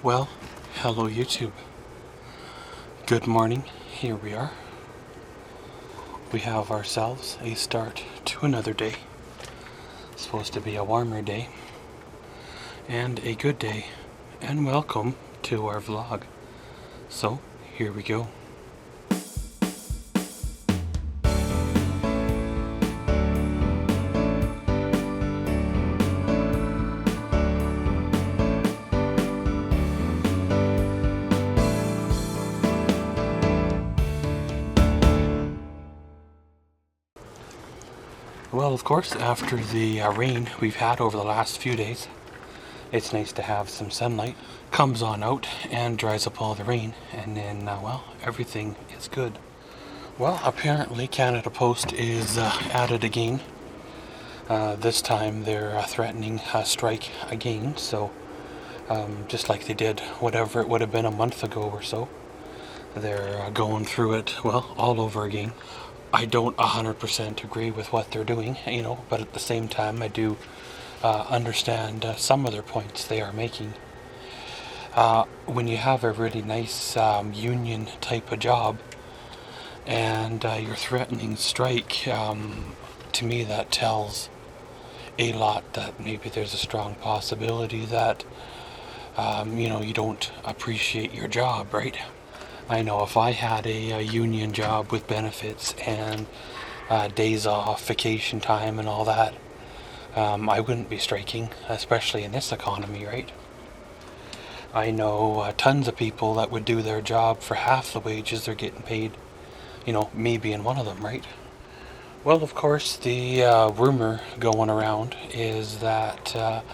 Well, hello YouTube. Good morning. Here we are. We have ourselves a start to another day. It's supposed to be a warmer day and a good day. And welcome to our vlog. So, here we go. Well, of course, after the rain we've had over the last few days, it's nice to have some sunlight. Comes on out and dries up all the rain, and then, well, everything is good. Well, apparently Canada Post is at it again. This time they're threatening a strike again, so just like they did whatever it would have been a month ago or so. They're going through it, well, all over again. I don't 100% agree with what they're doing, but at the same time I do understand some of their points they are making. When you have a really nice union type of job and you're threatening strike, to me that tells a lot that maybe there's a strong possibility that you don't appreciate your job, right? I know if I had a union job with benefits and days off, vacation time and all that, I wouldn't be striking, especially in this economy, right? I know tons of people that would do their job for half the wages they're getting paid, me being one of them, right? Well, of course, the rumor going around is that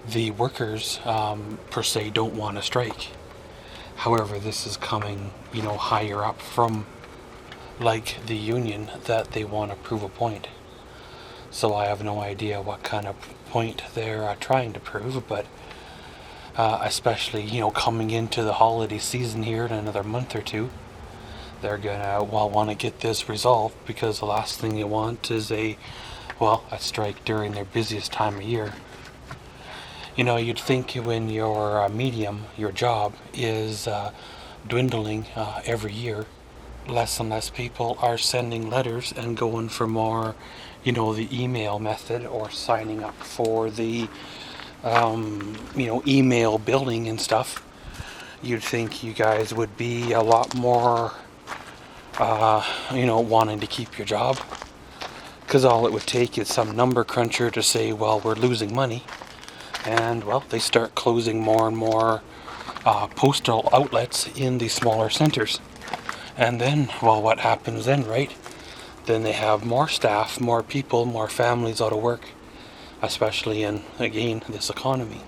the workers, per se, don't want to strike. However, this is coming, higher up from, like, the union that they want to prove a point. So I have no idea what kind of point they're trying to prove, but especially, coming into the holiday season here in another month or two, they're gonna, want to get this resolved, because the last thing you want is a strike during their busiest time of year. You'd think when your medium, your job, is dwindling every year, less and less people are sending letters and going for more, the email method, or signing up for the, email billing and stuff. You'd think you guys would be a lot more, wanting to keep your job. Because all it would take is some number cruncher to say, well, we're losing money. And, well, they start closing more and more postal outlets in the smaller centers. And then, well, what happens then, right? Then they have more staff, more people, more families out of work, especially in, again, this economy.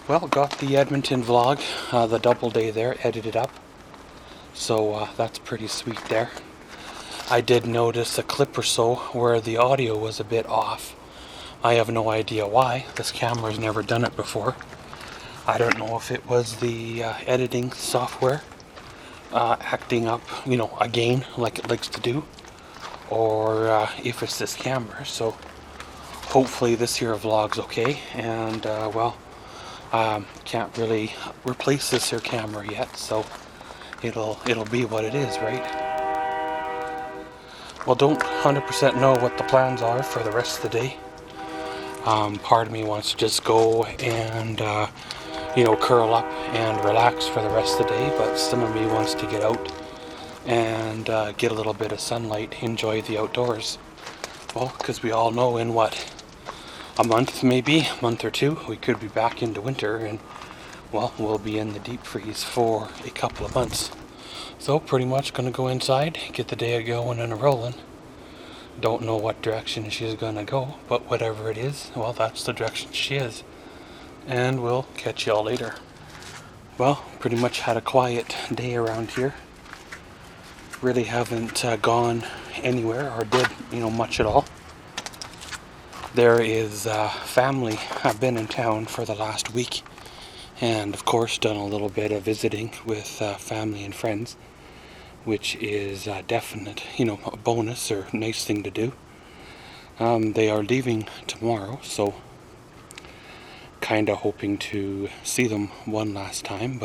Well, got the Edmonton vlog, the double day there, edited up. So that's pretty sweet there. I did notice a clip or so where the audio was a bit off. I have no idea why. This camera's never done it before. I don't know if it was the editing software acting up, again, like it likes to do, or if it's this camera. So hopefully this here vlog's okay, and can't really replace this here camera yet, so it'll be what it is, right? Well, don't 100% know what the plans are for the rest of the day. Part of me wants to just go and, curl up and relax for the rest of the day, but some of me wants to get out and get a little bit of sunlight, enjoy the outdoors. Well, because we all know in a month or two, we could be back into winter, and, well, we'll be in the deep freeze for a couple of months. So pretty much going to go inside, get the day going and rolling. Don't know what direction she's gonna go, but whatever it is, well, that's the direction she is. And we'll catch y'all later. Well, pretty much had a quiet day around here. Really haven't gone anywhere or did, much at all. There is family. I've been in town for the last week, and of course done a little bit of visiting with family and friends, which is definite, a bonus or nice thing to do. They are leaving tomorrow, so kind of hoping to see them one last time,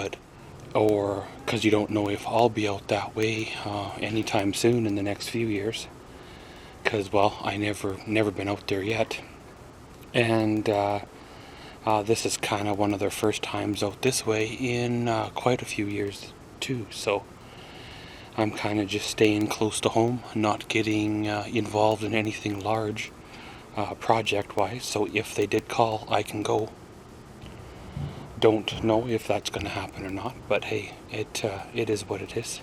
or because you don't know if I'll be out that way anytime soon in the next few years, because, well, I never been out there yet. And this is kind of one of their first times out this way in quite a few years too, so I'm kind of just staying close to home, not getting involved in anything large project-wise, so if they did call, I can go. Don't know if that's going to happen or not, but hey, it is what it is.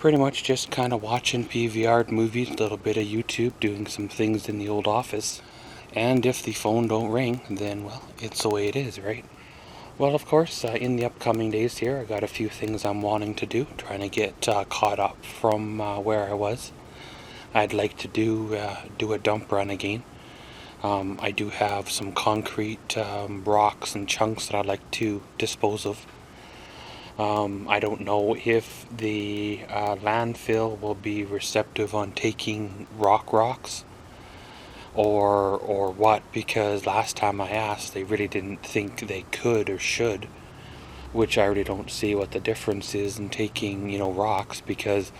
Pretty much just kind of watching PVR movies, a little bit of YouTube, doing some things in the old office, and if the phone don't ring, then, well, it's the way it is, right? Well, of course, in the upcoming days here, I got a few things I'm wanting to do, trying to get caught up from where I was. I'd like to do a dump run again. I do have some concrete rocks and chunks that I'd like to dispose of. I don't know if the landfill will be receptive on taking rocks or what, because last time I asked, they really didn't think they could or should, which I really don't see what the difference is in taking, rocks, because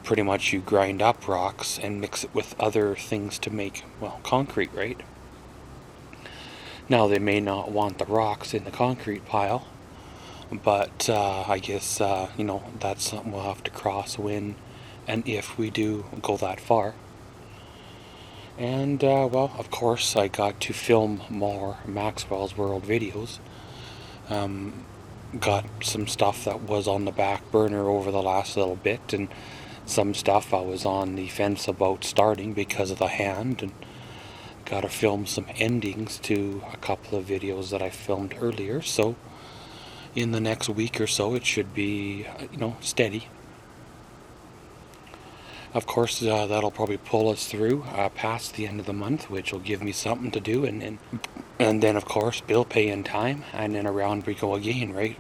pretty much you grind up rocks and mix it with other things to make, well, concrete, right? Now, they may not want the rocks in the concrete pile, but I guess, that's something we'll have to cross when and if we do go that far. And, well, of course, I got to film more Maxwell's World videos. Got some stuff that was on the back burner over the last little bit, and some stuff I was on the fence about starting because of the hand, and got to film some endings to a couple of videos that I filmed earlier, so in the next week or so it should be, steady. Of course, that'll probably pull us through past the end of the month, which will give me something to do, and then of course bill pay in time, and then around we go again, right?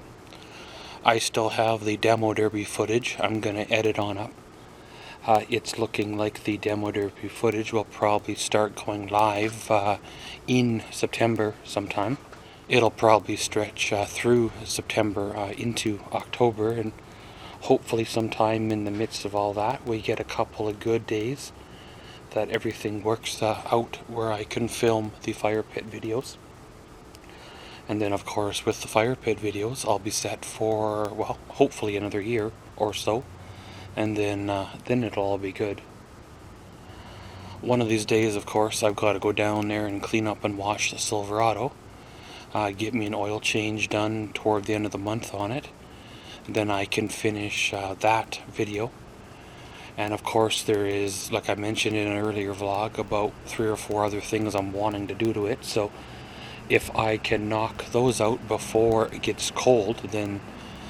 I still have the demo derby footage I'm going to edit on up. It's looking like the demo derby footage will probably start going live in September sometime. It'll probably stretch through September into October, and hopefully sometime in the midst of all that we get a couple of good days that everything works out where I can film the fire pit videos. And then of course with the fire pit videos I'll be set for, well, hopefully another year or so, and then it'll all be good. One of these days, of course, I've got to go down there and clean up and wash the Silverado, get me an oil change done toward the end of the month on it. Then I can finish that video. And of course there is, like I mentioned in an earlier vlog, about 3 or 4 other things I'm wanting to do to it, so if I can knock those out before it gets cold, then,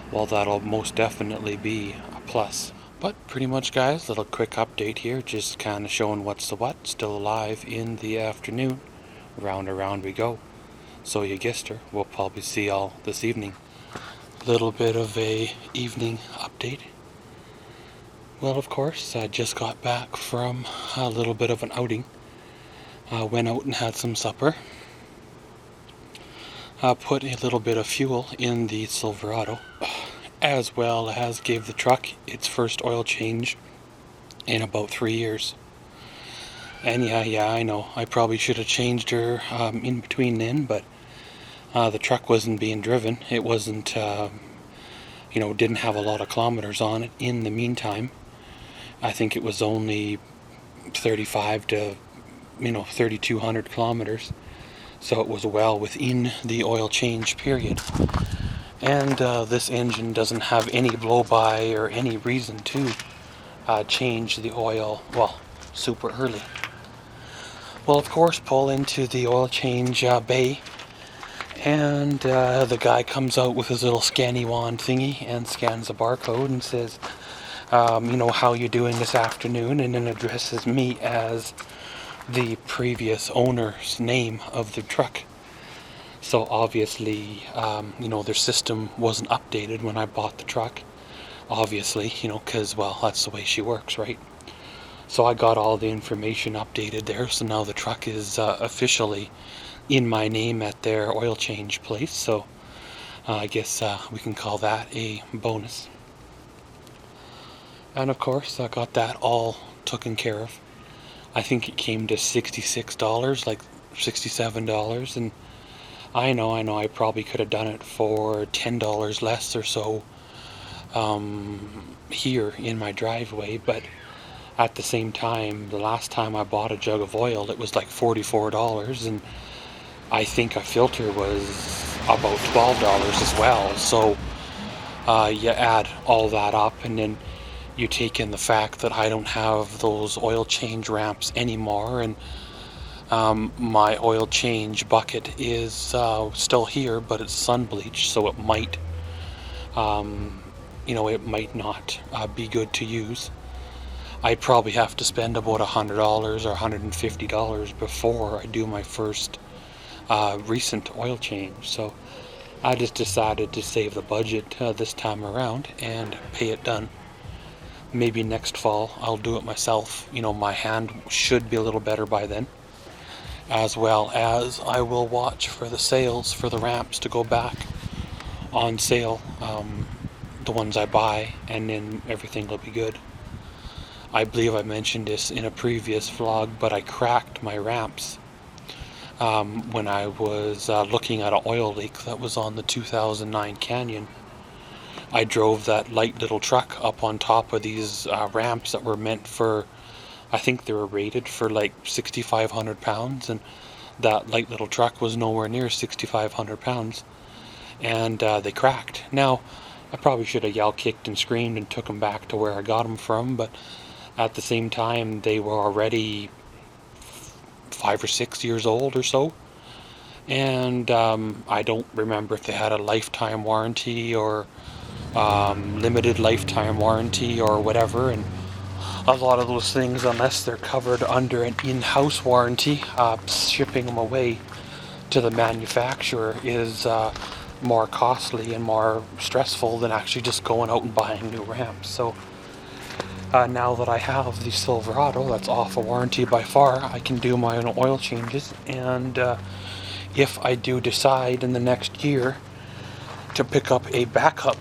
well, that'll most definitely be a plus. But pretty much, guys, little quick update here, just kind of showing what's the what, still alive in the afternoon, round and round we go. So you guessed her, we'll probably see y'all this evening. Little bit of a evening update. Well, of course, I just got back from a little bit of an outing. Went out and had some supper. Put a little bit of fuel in the Silverado, as well as gave the truck its first oil change in about 3 years. And yeah, I know, I probably should have changed her in between then, but the truck wasn't being driven. It wasn't, didn't have a lot of kilometers on it in the meantime. I think it was only 35 to, 3,200 kilometers. So it was well within the oil change period. And this engine doesn't have any blow-by or any reason to change the oil, well, super early. Well, of course, pull into the oil change bay, and the guy comes out with his little scanny wand thingy and scans the barcode and says, how you doing this afternoon, and then addresses me as the previous owner's name of the truck. So obviously, their system wasn't updated when I bought the truck. Obviously, because, well, that's the way she works, right? So I got all the information updated there, so now the truck is officially in my name at their oil change place, so I guess we can call that a bonus. And of course I got that all taken care of. I think it came to $66, like $67, and I know I probably could have done it for $10 less or so here in my driveway, but at the same time, the last time I bought a jug of oil, it was like $44, and I think a filter was about $12 as well. So you add all that up, and then you take in the fact that I don't have those oil change ramps anymore, and my oil change bucket is still here, but it's sun bleached, so it might it might not be good to use. I probably have to spend about $100 or $150 before I do my first recent oil change. So I just decided to save the budget this time around and pay it done. Maybe next fall I'll do it myself. My hand should be a little better by then. As well as I will watch for the sales for the ramps to go back on sale, the ones I buy, and then everything will be good. I believe I mentioned this in a previous vlog, but I cracked my ramps when I was looking at an oil leak that was on the 2009 Canyon. I drove that light little truck up on top of these ramps that were meant for, I think they were rated for like 6,500 pounds, and that light little truck was nowhere near 6,500 pounds, and they cracked. Now, I probably should have yelled, kicked, and screamed and took them back to where I got them from, but at the same time, they were already 5 or 6 years old or so, and I don't remember if they had a lifetime warranty or limited lifetime warranty or whatever, and a lot of those things, unless they're covered under an in-house warranty, shipping them away to the manufacturer is more costly and more stressful than actually just going out and buying new ramps. So now that I have the Silverado that's off of warranty by far, I can do my own oil changes, and if I do decide in the next year to pick up a backup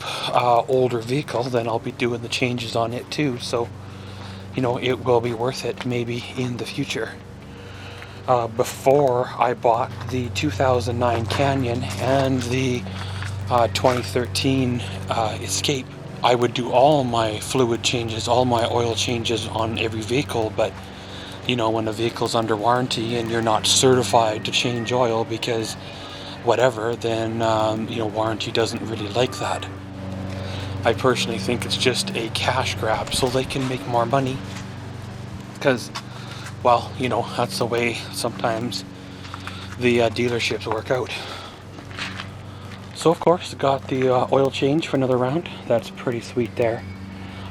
older vehicle, then I'll be doing the changes on it too, so it will be worth it maybe in the future. Before I bought the 2009 Canyon and the 2013 Escape, I would do all my fluid changes, all my oil changes on every vehicle, but when a vehicle's under warranty and you're not certified to change oil because whatever, then warranty doesn't really like that. I personally think it's just a cash grab so they can make more money, because that's the way sometimes the dealerships work out. So of course, got the oil change for another round. That's pretty sweet there.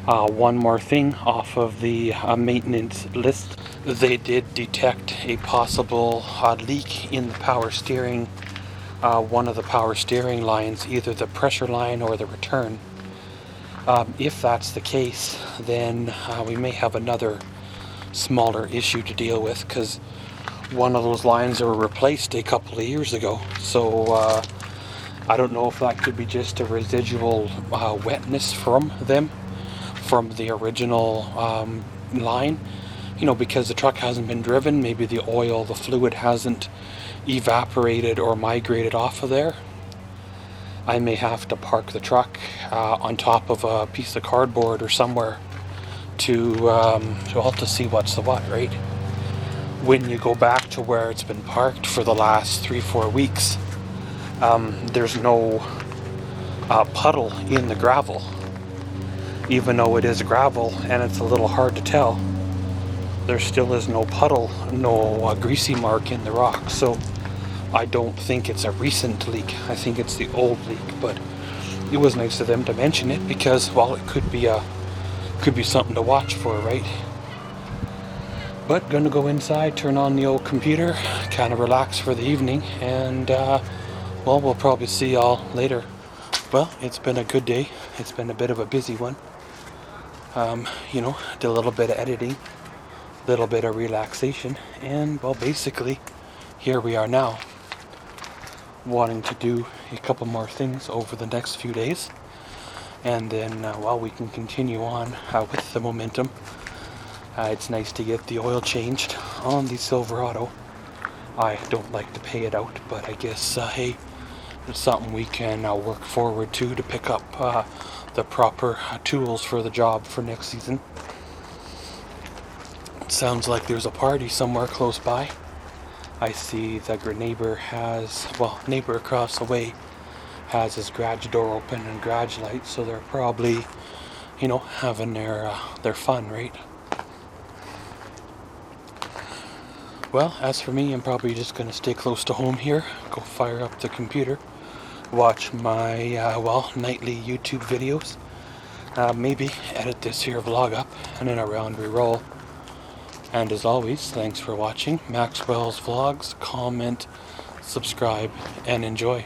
One more thing off of the maintenance list. They did detect a possible leak in the power steering, one of the power steering lines, either the pressure line or the return. If that's the case, then we may have another smaller issue to deal with, because one of those lines were replaced a couple of years ago. So I don't know if that could be just a residual wetness from the original line, because the truck hasn't been driven. Maybe the oil, the fluid hasn't evaporated or migrated off of there. I may have to park the truck on top of a piece of cardboard or somewhere to see what's the what, right? When you go back to where it's been parked for the last 3-4 weeks, there's no puddle in the gravel, even though it is gravel and it's a little hard to tell. There still is no puddle, no greasy mark in the rock, so I don't think it's a recent leak. I think it's the old leak, but it was nice of them to mention it, because it could be something to watch for, right? But gonna go inside, turn on the old computer, kind of relax for the evening, and we'll probably see y'all later. Well, it's been a good day. It's been a bit of a busy one. Did a little bit of editing, a little bit of relaxation, and basically here we are now. wanting to do a couple more things over the next few days. And then, well, we can continue on with the momentum. It's nice to get the oil changed on the Silverado. I don't like to pay it out, but I guess, hey, it's something we can work forward to pick up the proper tools for the job for next season. It sounds like there's a party somewhere close by. I see that your neighbor across the way has his garage door open and garage lights, so they're probably, having their fun, right? Well, as for me, I'm probably just going to stay close to home here, go fire up the computer, watch my, nightly YouTube videos, maybe edit this here vlog up, and then around we roll. And as always, thanks for watching Maxwell's Vlogs. Comment, subscribe, and enjoy.